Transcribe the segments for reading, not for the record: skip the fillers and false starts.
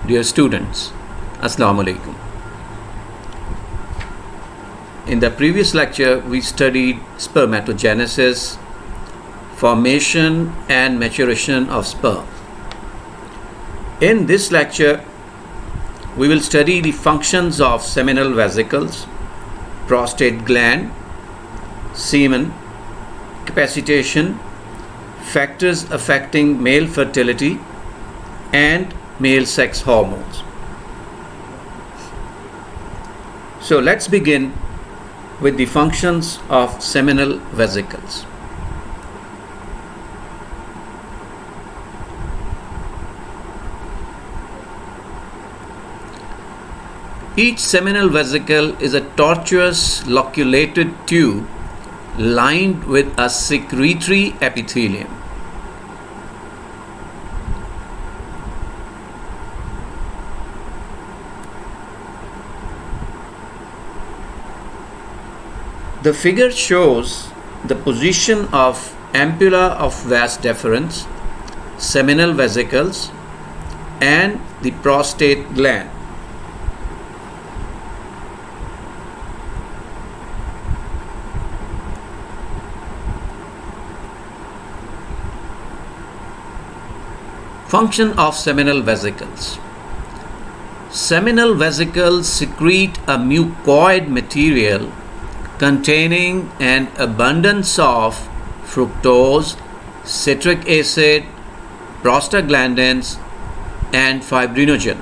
Dear students, Assalamu alaikum. In the previous lecture, we studied spermatogenesis, formation and maturation of sperm. In this lecture, we will study the functions of seminal vesicles, prostate gland, semen, capacitation, factors affecting male fertility, and male sex hormones. So let's begin with the functions of seminal vesicles. Each seminal vesicle is a tortuous loculated tube lined with a secretory epithelium. The figure shows the position of ampulla of vas deferens, seminal vesicles, and the prostate gland. Function of seminal vesicles. Seminal vesicles secrete a mucoid material containing an abundance of fructose, citric acid, prostaglandins, and fibrinogen.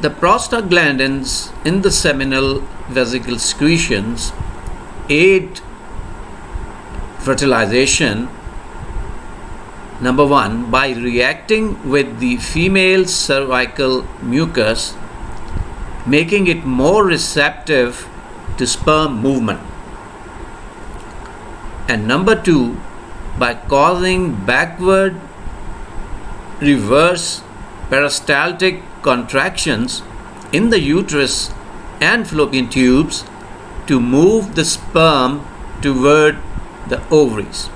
The prostaglandins in the seminal vesicle secretions aid fertilization, number one, by reacting with the female cervical mucus, making it more receptive to sperm movement, and number two, by causing backward reverse peristaltic contractions in the uterus and fallopian tubes to move the sperm toward the ovaries.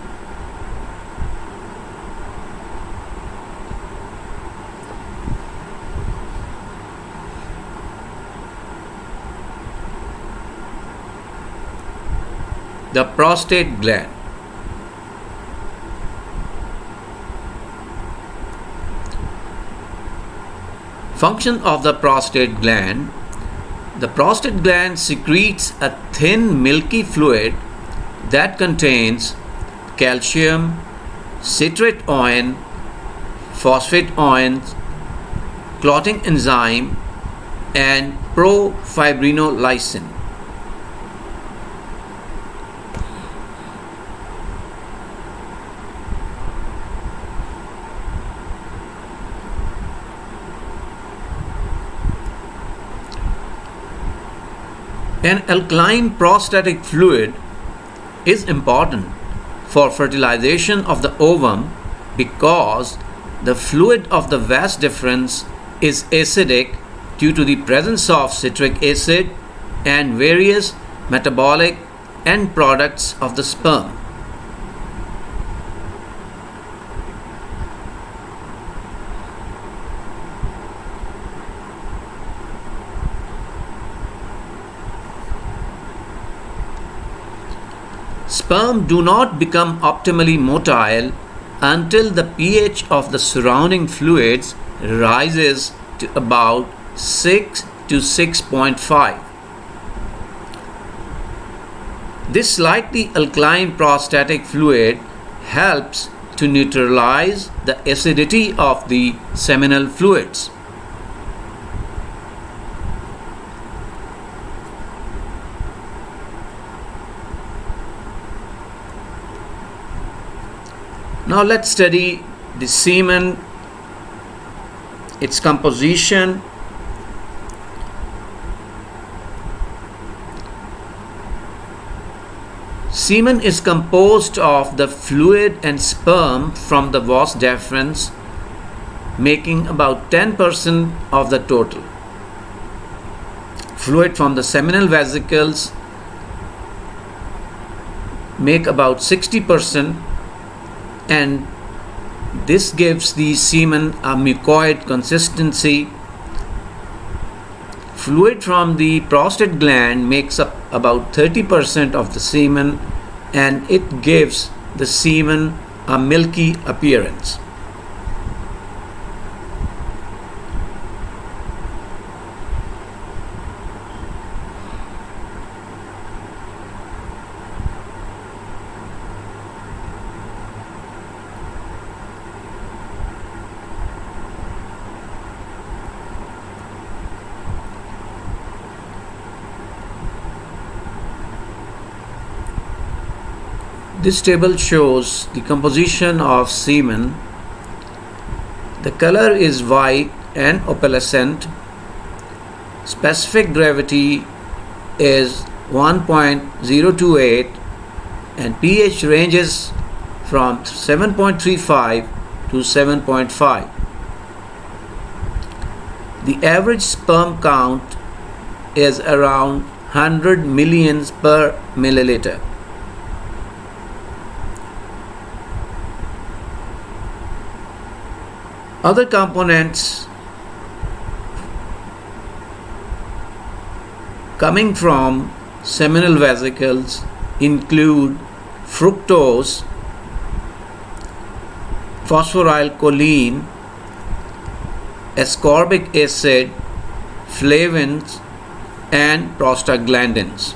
The prostate gland. Function of the prostate gland. The prostate gland secretes a thin milky fluid that contains calcium, citrate ion, phosphate ions, clotting enzyme, and profibrinolysin. An alkaline prostatic fluid is important for fertilization of the ovum because the fluid of the vas deferens is acidic due to the presence of citric acid and various metabolic end products of the sperm. Sperm do not become optimally motile until the pH of the surrounding fluids rises to about 6 to 6.5. This slightly alkaline prostatic fluid helps to neutralize the acidity of the seminal fluids. Now let's study the semen, its composition, Semen is composed of the fluid and sperm from the vas deferens, making about 10% of the total. fluid from the seminal vesicles make about 60%, and this gives the semen a mucoid consistency. Fluid from the prostate gland makes up about 30% of the semen, and it gives the semen a milky appearance. This table shows the composition of semen. The color is white and opalescent. Specific gravity is 1.028 and pH ranges from 7.35 to 7.5. The average sperm count is around 100 millions per milliliter. Other components coming from seminal vesicles include fructose, phosphorylcholine, ascorbic acid, flavins, and prostaglandins.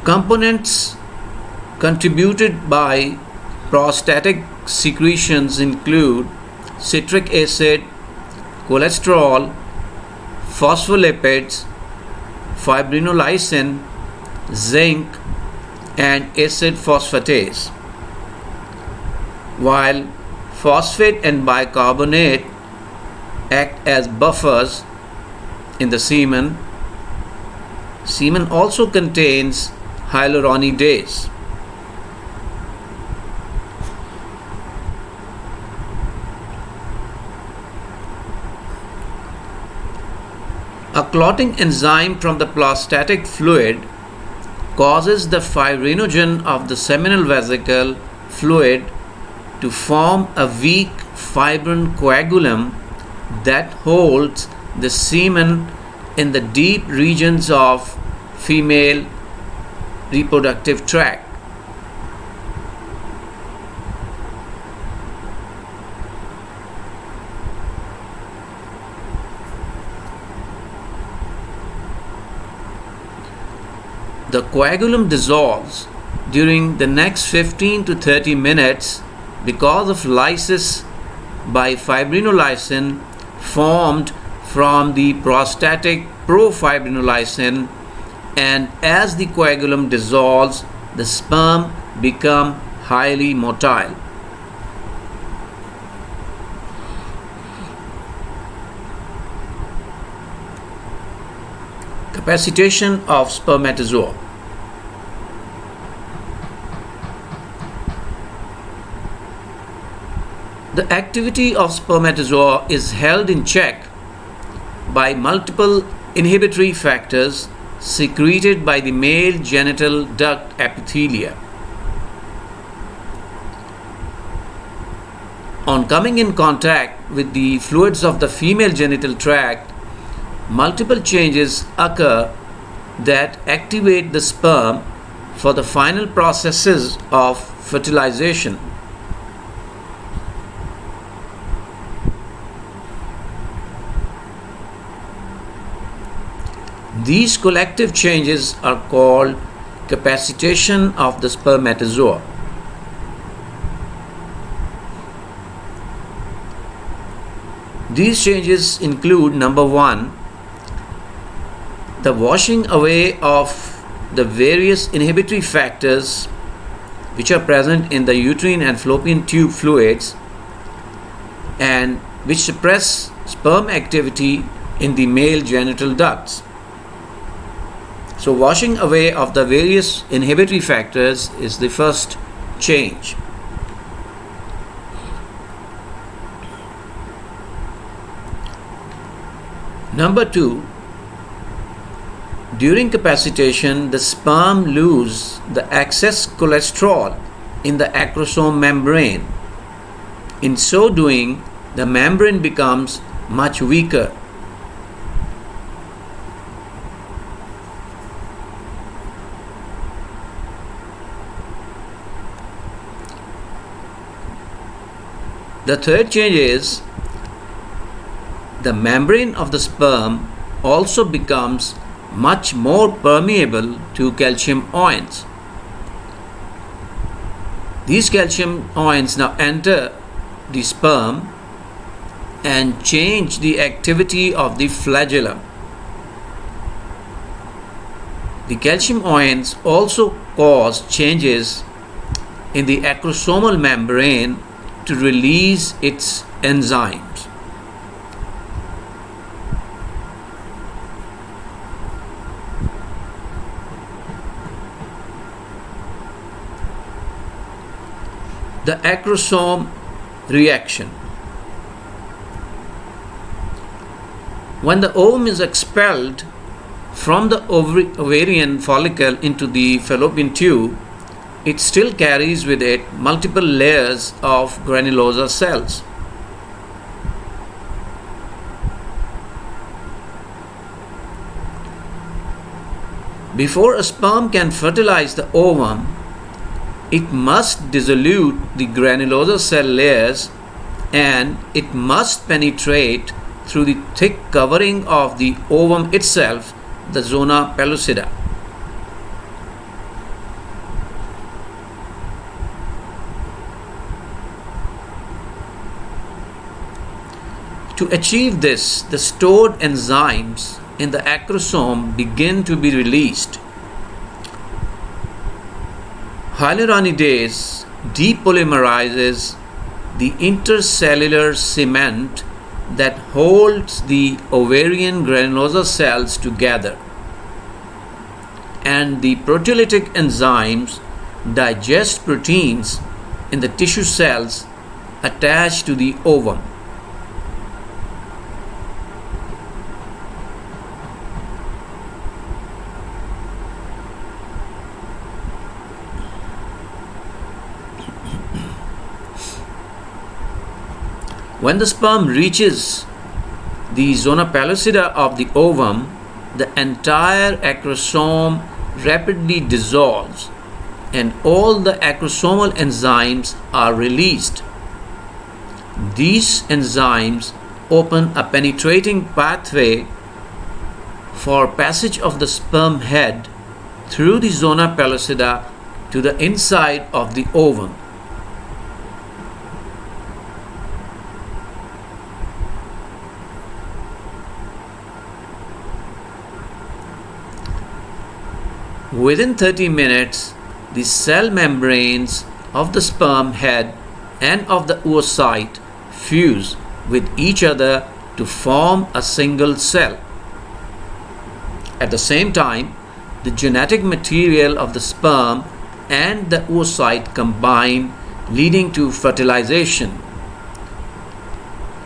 Components contributed by prostatic secretions include citric acid, cholesterol, phospholipids, fibrinolysin, zinc, and acid phosphatase, while phosphate and bicarbonate act as buffers in the semen. Semen also contains hyaluronidase. A clotting enzyme from the prostatic fluid causes the fibrinogen of the seminal vesicle fluid to form a weak fibrin coagulum that holds the semen in the deep regions of female reproductive tract. The coagulum dissolves during the next 15 to 30 minutes because of lysis by fibrinolysin formed from the prostatic profibrinolysin, and as the coagulum dissolves, the sperm become highly motile. Capacitation of spermatozoa. The activity of spermatozoa is held in check by multiple inhibitory factors secreted by the male genital duct epithelia. On coming in contact with the fluids of the female genital tract, multiple changes occur that activate the sperm for the final processes of fertilization. These collective changes are called capacitation of the spermatozoa. These changes include: number one, the washing away of the various inhibitory factors which are present in the uterine and fallopian tube fluids and which suppress sperm activity in the male genital ducts. So washing away of the various inhibitory factors is the first change. Number 2, during capacitation, the sperm lose the excess cholesterol in the acrosome membrane. In so doing, the membrane becomes much weaker. The third change is the membrane of the sperm also becomes much more permeable to calcium ions. These calcium ions now enter the sperm and change the activity of the flagellum. The calcium ions also cause changes in the acrosomal membrane to release its enzymes. The acrosome reaction. When the ovum is expelled from the ovarian follicle into the fallopian tube, it still carries with it multiple layers of granulosa cells. Before a sperm can fertilize the ovum, it must dissolute the granulosa cell layers and it must penetrate through the thick covering of the ovum itself, the zona pellucida. To achieve this, the stored enzymes in the acrosome begin to be released. Hyaluronidase depolymerizes the intercellular cement that holds the ovarian granulosa cells together, and the proteolytic enzymes digest proteins in the tissue cells attached to the ovum. When the sperm reaches the zona pellucida of the ovum, the entire acrosome rapidly dissolves and all the acrosomal enzymes are released. These enzymes open a penetrating pathway for passage of the sperm head through the zona pellucida to the inside of the ovum. Within 30 minutes, the cell membranes of the sperm head and of the oocyte fuse with each other to form a single cell. At the same time, the genetic material of the sperm and the oocyte combine, leading to fertilization.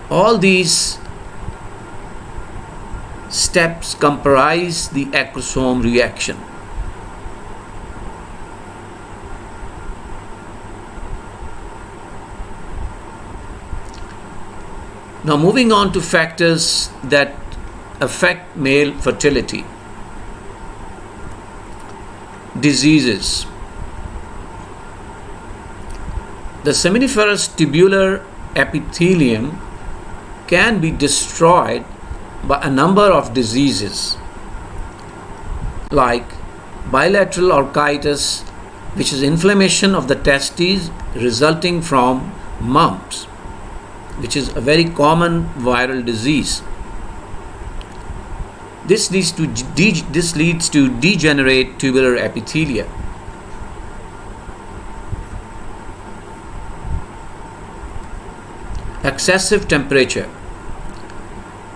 All these steps comprise the acrosome reaction. Now moving on to factors that affect male fertility. Diseases. The seminiferous tubular epithelium can be destroyed by a number of diseases like bilateral orchitis, which is inflammation of the testes resulting from mumps, which is a very common viral disease. This leads to degenerate tubular epithelia. Excessive temperature.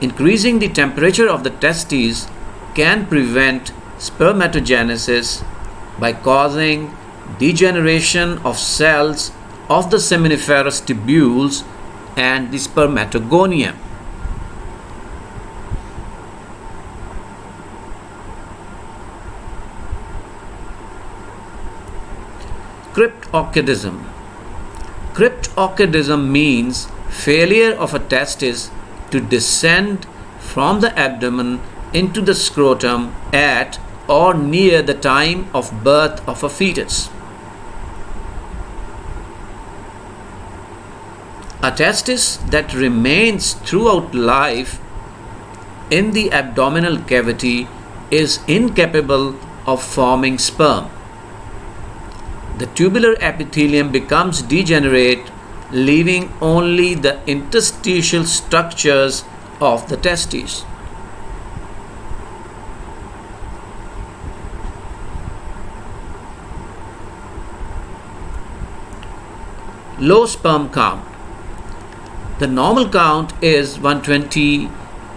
Increasing the temperature of the testes can prevent spermatogenesis by causing degeneration of cells of the seminiferous tubules and the spermatogonium. Cryptorchidism. Cryptorchidism means failure of a testis to descend from the abdomen into the scrotum at or near the time of birth of a fetus. A testis that remains throughout life in the abdominal cavity is incapable of forming sperm. The tubular epithelium becomes degenerate, leaving only the interstitial structures of the testes. Low sperm count. The normal count is 120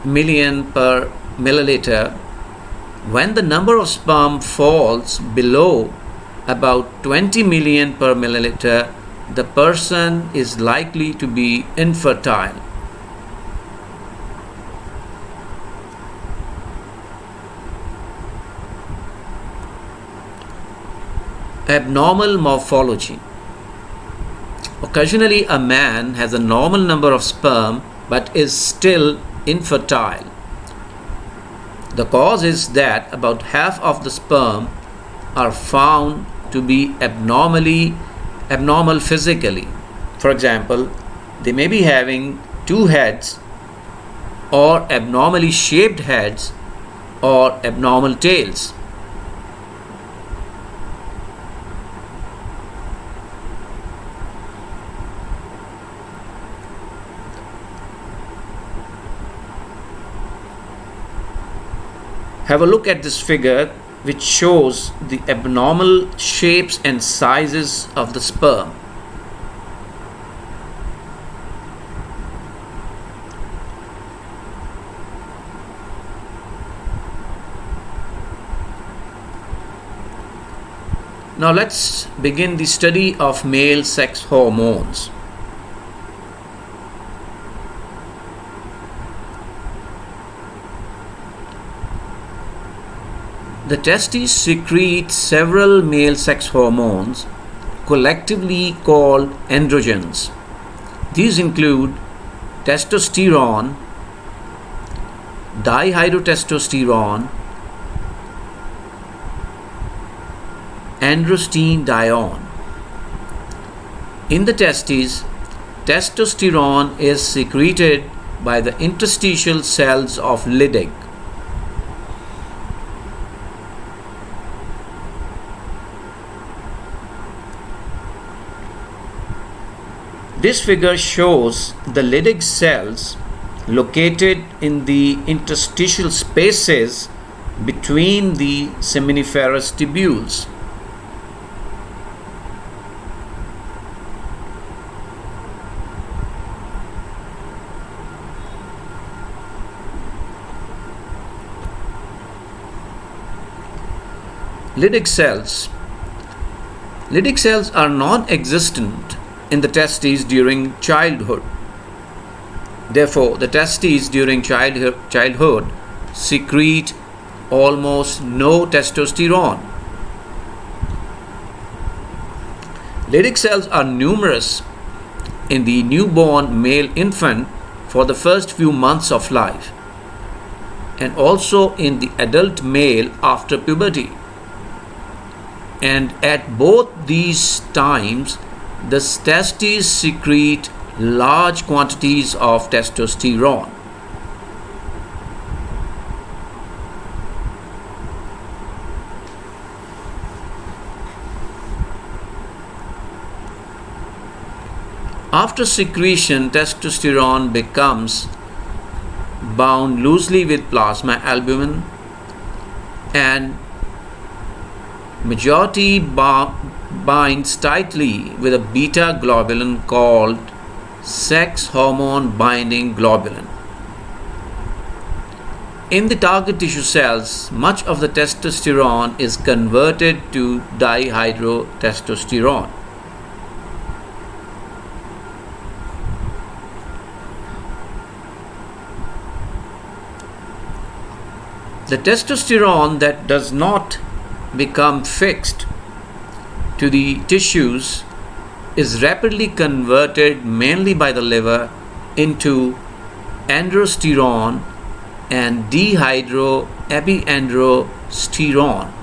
million per milliliter. When the number of sperm falls below about 20 million per milliliter, the person is likely to be infertile. Abnormal morphology. Occasionally, a man has a normal number of sperm but is still infertile. The cause is that about half of the sperm are found to be abnormal physically. For example, they may be having two heads, or abnormally shaped heads, or abnormal tails. Have a look at this figure, which shows the abnormal shapes and sizes of the sperm. Now let's begin the study of male sex hormones. The testes secrete several male sex hormones, collectively called androgens. These include testosterone, dihydrotestosterone, androstenedione. In the testes, testosterone is secreted by the interstitial cells of Leydig. This figure shows the Leydig cells located in the interstitial spaces between the seminiferous tubules. Leydig cells. Leydig cells are non-existent in the testes during childhood. Therefore, the testes during childhood secrete almost no testosterone. Leydig cells are numerous in the newborn male infant for the first few months of life, and also in the adult male after puberty. And at both these times, the testes secrete large quantities of testosterone. After secretion, testosterone becomes bound loosely with plasma albumin, and majority binds tightly with a beta globulin called sex hormone binding globulin. In the target tissue cells, much of the testosterone is converted to dihydrotestosterone. The testosterone that does not become fixed to the tissues is rapidly converted mainly by the liver into androsterone and dihydroepiandrosterone.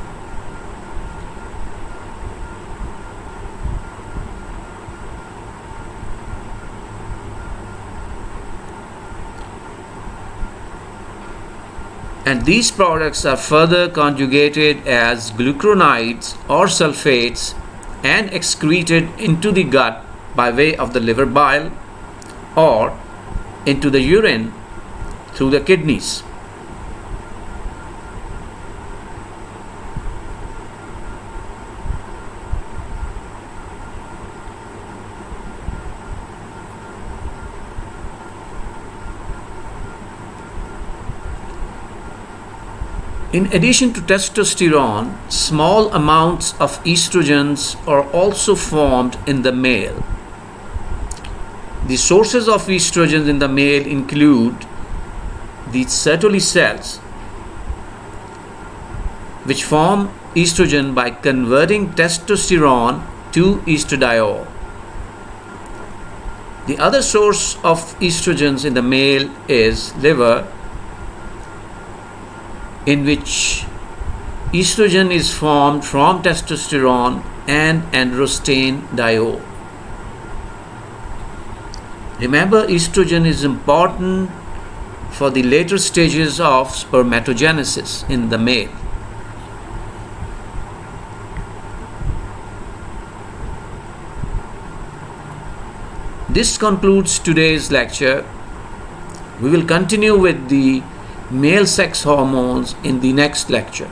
And these products are further conjugated as glucuronides or sulfates and excreted into the gut by way of the liver bile or into the urine through the kidneys. In addition to testosterone, small amounts of estrogens are also formed in the male. The sources of estrogens in the male include the Sertoli cells, which form estrogen by converting testosterone to estradiol. The other source of estrogens in the male is liver, in which estrogen is formed from testosterone and androstenediol. Remember, estrogen is important for the later stages of spermatogenesis in the male. This concludes today's lecture. We will continue with the male sex hormones in the next lecture.